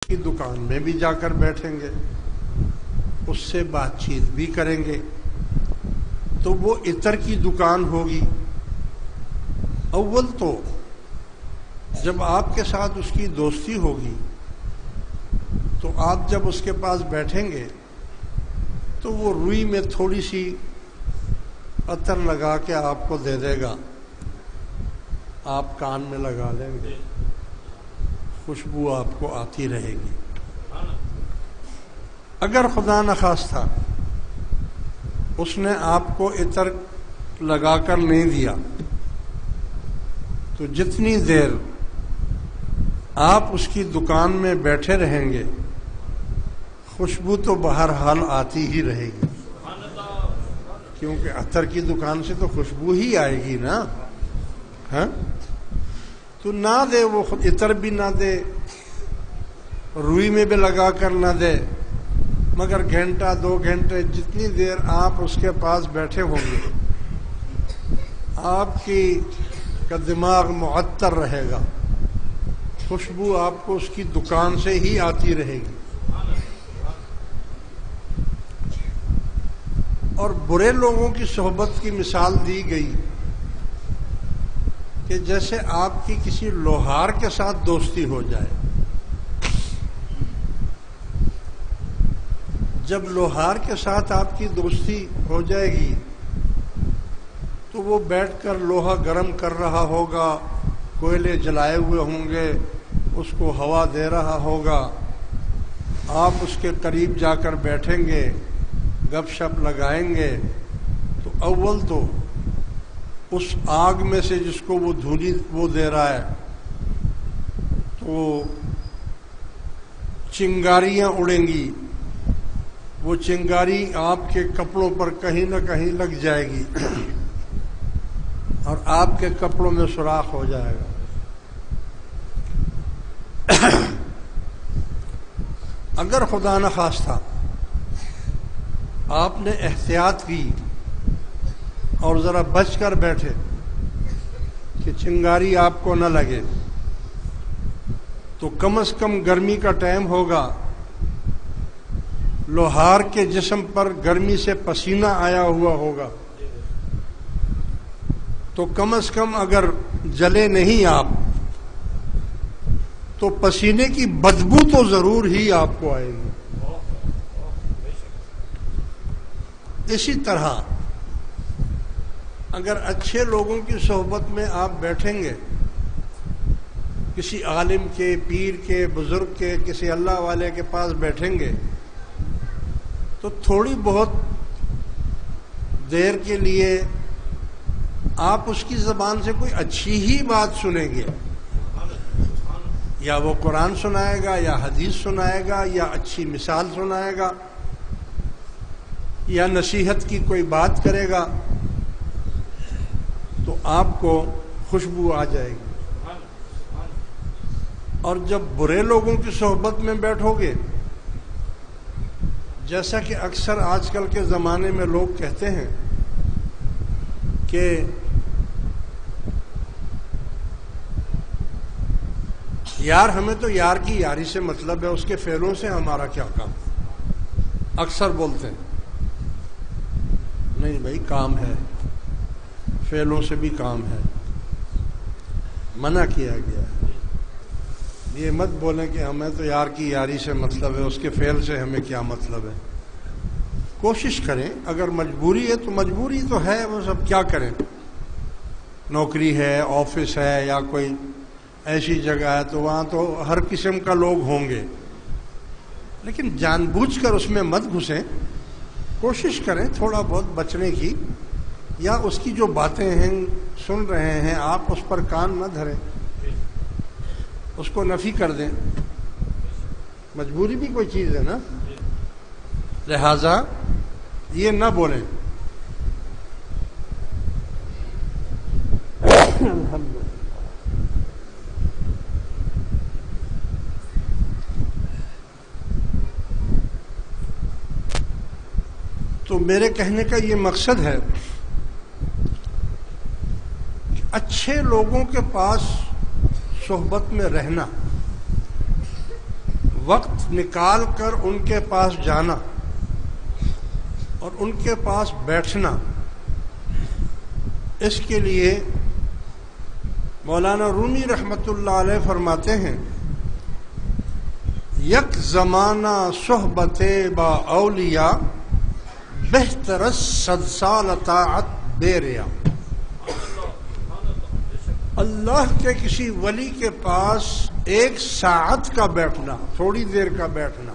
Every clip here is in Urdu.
کی دکان میں بھی جا کر بیٹھیں گے، اس سے بات چیت بھی کریں گے، تو وہ عطر کی دکان ہوگی۔ اول تو جب آپ کے ساتھ اس کی دوستی ہوگی تو آپ جب اس کے پاس بیٹھیں گے تو وہ روئی میں تھوڑی سی عطر لگا کے آپ کو دے دے گا، آپ کان میں لگا لیں گے، خوشبو آپ کو آتی رہے گی۔ اگر خدا نخواستہ اس نے آپ کو عطر لگا کر نہیں دیا تو جتنی دیر آپ اس کی دکان میں بیٹھے رہیں گے خوشبو تو بہرحال آتی ہی رہے گی، کیونکہ عطر کی دکان سے تو خوشبو ہی آئے گی نا۔ ہاں تو نہ دے وہ عطر بھی نہ دے، روئی میں بھی لگا کر نہ دے، مگر گھنٹہ 2 گھنٹے جتنی دیر آپ اس کے پاس بیٹھے ہوں گے آپ کا دماغ معطر رہے گا، خوشبو آپ کو اس کی دکان سے ہی آتی رہے گی۔ اور برے لوگوں کی صحبت کی مثال دی گئی کہ جیسے آپ کی کسی لوہار کے ساتھ دوستی ہو جائے۔ جب لوہار کے ساتھ آپ کی دوستی ہو جائے گی تو وہ بیٹھ کر لوہا گرم کر رہا ہوگا، کوئلے جلائے ہوئے ہوں گے، اس کو ہوا دے رہا ہوگا، آپ اس کے قریب جا کر بیٹھیں گے، گپ شپ لگائیں گے تو اول تو اس آگ میں سے جس کو وہ دھولی وہ دے رہا ہے تو چنگاریاں اڑیں گی، وہ چنگاری آپ کے کپڑوں پر کہیں نہ کہیں لگ جائے گی اور آپ کے کپڑوں میں سوراخ ہو جائے گا۔ اگر خدا نخواستہ آپ نے احتیاط کی اور ذرا بچ کر بیٹھے کہ چنگاری آپ کو نہ لگے تو کم از کم گرمی کا ٹائم ہوگا، لوہار کے جسم پر گرمی سے پسینہ آیا ہوا ہوگا، تو کم از کم اگر جلے نہیں آپ تو پسینے کی بدبو تو ضرور ہی آپ کو آئے گی۔ اسی طرح اگر اچھے لوگوں کی صحبت میں آپ بیٹھیں گے، کسی عالم کے، پیر کے، بزرگ کے، کسی اللہ والے کے پاس بیٹھیں گے تو تھوڑی بہت دیر کے لیے آپ اس کی زبان سے کوئی اچھی ہی بات سنیں گے، یا وہ قرآن سنائے گا، یا حدیث سنائے گا، یا اچھی مثال سنائے گا، یا نصیحت کی کوئی بات کرے گا، تو آپ کو خوشبو آ جائے گی۔ اور جب برے لوگوں کی صحبت میں بیٹھو گے، جیسا کہ اکثر آج کل کے زمانے میں لوگ کہتے ہیں کہ یار ہمیں تو یار کی یاری سے مطلب ہے، اس کے فعلوں سے ہمارا کیا کام، اکثر بولتے ہیں۔ نہیں بھائی، کام ہے، فعلوں سے بھی کام ہے، منع کیا گیا ہے۔ یہ مت بولیں کہ ہمیں تو یار کی یاری سے مطلب ہے، اس کے فعل سے ہمیں کیا مطلب ہے۔ کوشش کریں، اگر مجبوری ہے تو مجبوری تو ہے، وہ سب کیا کریں، نوکری ہے، آفس ہے، یا کوئی ایسی جگہ ہے تو وہاں تو ہر قسم کا لوگ ہوں گے، لیکن جان بوجھ کر اس میں مت گھسیں، کوشش کریں تھوڑا بہت بچنے کی، یا اس کی جو باتیں ہیں سن رہے ہیں آپ اس پر کان نہ دھریں، اس کو نفی کر دیں۔ مجبوری بھی کوئی چیز ہے نا، لہذا یہ نہ بولیں۔ تو میرے کہنے کا یہ مقصد ہے کہ اچھے لوگوں کے پاس صحبت میں رہنا وقت نکال کر ان کے پاس جانا اور ان کے پاس بیٹھنا، اس کے لیے مولانا رومی رحمۃ اللہ علیہ فرماتے ہیں یک زمانہ صحبت با اولیاء بہتر صد سال طاعت بے ریا۔ اللہ کے کسی ولی کے پاس ایک ساعت کا بیٹھنا، تھوڑی دیر کا بیٹھنا،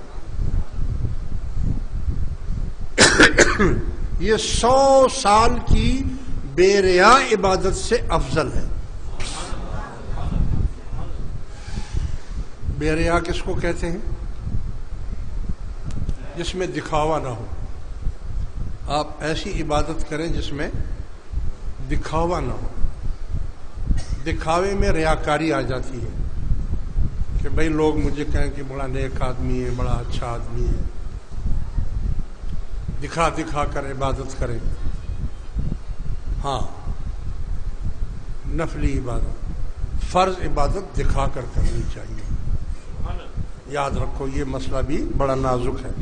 یہ 100 سال کی بے ریا عبادت سے افضل ہے۔ بے ریا کس کو کہتے ہیں؟ جس میں دکھاوا نہ ہو۔ آپ ایسی عبادت کریں جس میں دکھاوا نہ ہو۔ دکھاوے میں ریاکاری آ جاتی ہے کہ بھئی لوگ مجھے کہیں کہ بڑا نیک آدمی ہے، بڑا اچھا آدمی ہے، دکھا دکھا کر عبادت کریں۔ ہاں، نفلی عبادت، فرض عبادت دکھا کر کرنی چاہیے۔ یاد رکھو یہ مسئلہ بھی بڑا نازک ہے۔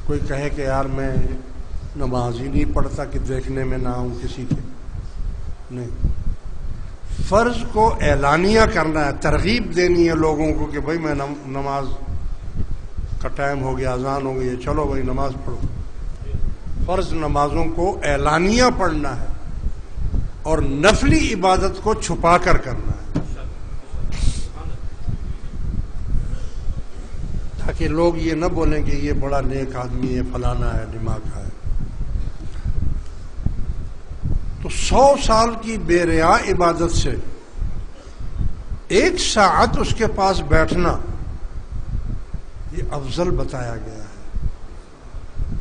کوئی کہے کہ یار میں نماز ہی نہیں پڑھتا کہ دیکھنے میں نہ آؤں کسی کے، نہیں، فرض کو اعلانیہ کرنا ہے، ترغیب دینی ہے لوگوں کو کہ بھائی میں نماز کا ٹائم ہو گیا، اذان ہو گئی ہے، چلو بھائی نماز پڑھو۔ فرض نمازوں کو اعلانیہ پڑھنا ہے اور نفلی عبادت کو چھپا کر کرنا ہے، تاکہ لوگ یہ نہ بولیں کہ یہ بڑا نیک آدمی ہے، فلانا ہے، دماغ ہے۔ تو 100 سال کی بے ریا عبادت سے ایک ساعت اس کے پاس بیٹھنا یہ افضل بتایا گیا ہے۔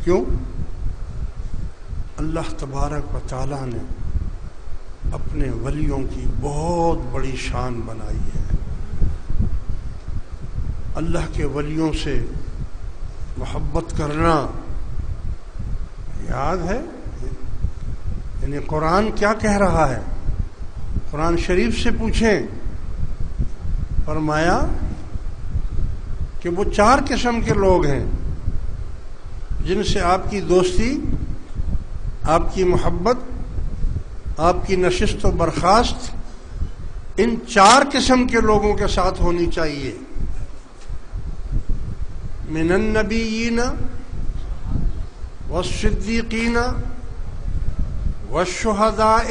کیوں؟ اللہ تبارک و تعالیٰ نے اپنے ولیوں کی بہت بڑی شان بنائی ہے۔ اللہ کے ولیوں سے محبت کرنا، یاد ہے یعنی قرآن کیا کہہ رہا ہے؟ قرآن شریف سے پوچھیں، فرمایا کہ وہ 4 قسم کے لوگ ہیں جن سے آپ کی دوستی، آپ کی محبت، آپ کی نشست و برخاست ان 4 قسم کے لوگوں کے ساتھ ہونی چاہیے۔ من النبیین والصدیقین والشہداء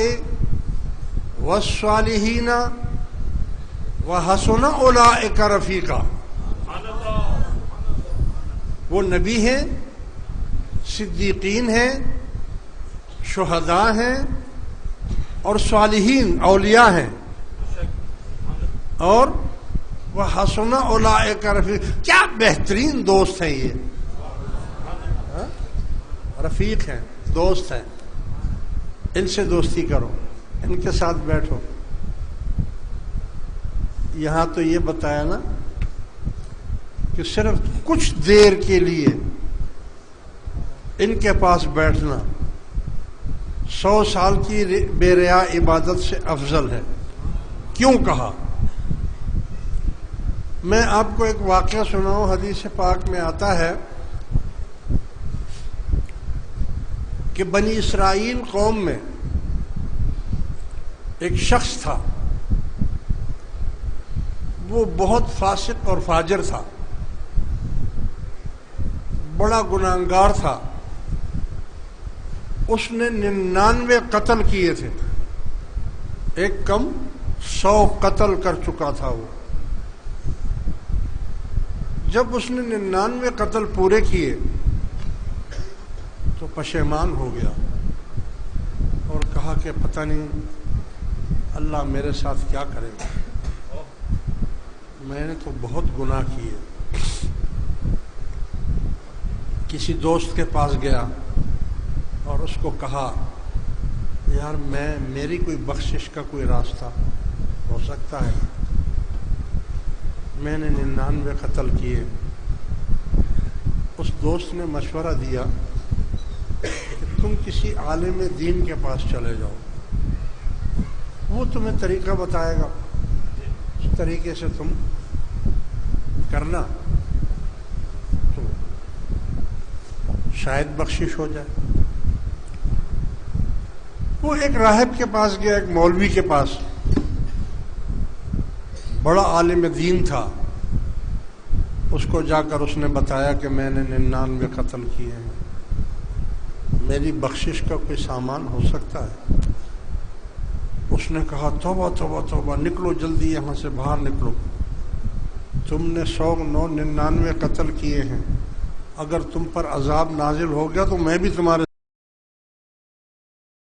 والصالحین وحسن اولئک رفیقا۔ وہ نبی ہیں، صدیقین ہیں، شہداء ہیں اور صالحین اولیاء ہیں، اور وحسن اولئک رفیقا۔ کیا بہترین دوست ہیں یہ، رفیق ہیں، دوست ہیں۔ ان سے دوستی کرو، ان کے ساتھ بیٹھو۔ یہاں تو یہ بتایا نا کہ صرف کچھ دیر کے لیے ان کے پاس بیٹھنا 100 سال کی بے ریا عبادت سے افضل ہے۔ کیوں کہا؟ میں آپ کو ایک واقعہ سناؤں۔ حدیث پاک میں آتا ہے کہ بنی اسرائیل قوم میں ایک شخص تھا، وہ بہت فاسق اور فاجر تھا، بڑا گناہگار تھا۔ اس نے 99 قتل کیے تھے، ایک کم 100 قتل کر چکا تھا وہ۔ جب اس نے 99 قتل پورے کیے تو پشیمان ہو گیا اور کہا کہ پتہ نہیں اللہ میرے ساتھ کیا کرے گا، میں نے تو بہت گناہ کیے۔ کسی دوست کے پاس گیا اور اس کو کہا یار میری کوئی بخشش کا کوئی راستہ ہو سکتا ہے؟ میں نے 99 قتل کیے۔ اس دوست نے مشورہ دیا کہ تم کسی عالم دین کے پاس چلے جاؤ، وہ تمہیں طریقہ بتائے گا، اس طریقے سے تم کرنا۔ شاید بخشش ہو جائے. وہ ایک راہب کے پاس گیا, ایک مولوی کے پاس, بڑا عالم دین تھا. اس کو جا کر اس نے بتایا کہ میں نے 99 قتل کیے ہیں, میری بخشش کا کوئی سامان ہو سکتا ہے؟ اس نے کہا توبہ توبہ توبہ, نکلو جلدی یہاں سے باہر نکلو, تم نے 199 قتل کیے ہیں, اگر تم پر عذاب نازل ہو گیا تو میں بھی تمہارے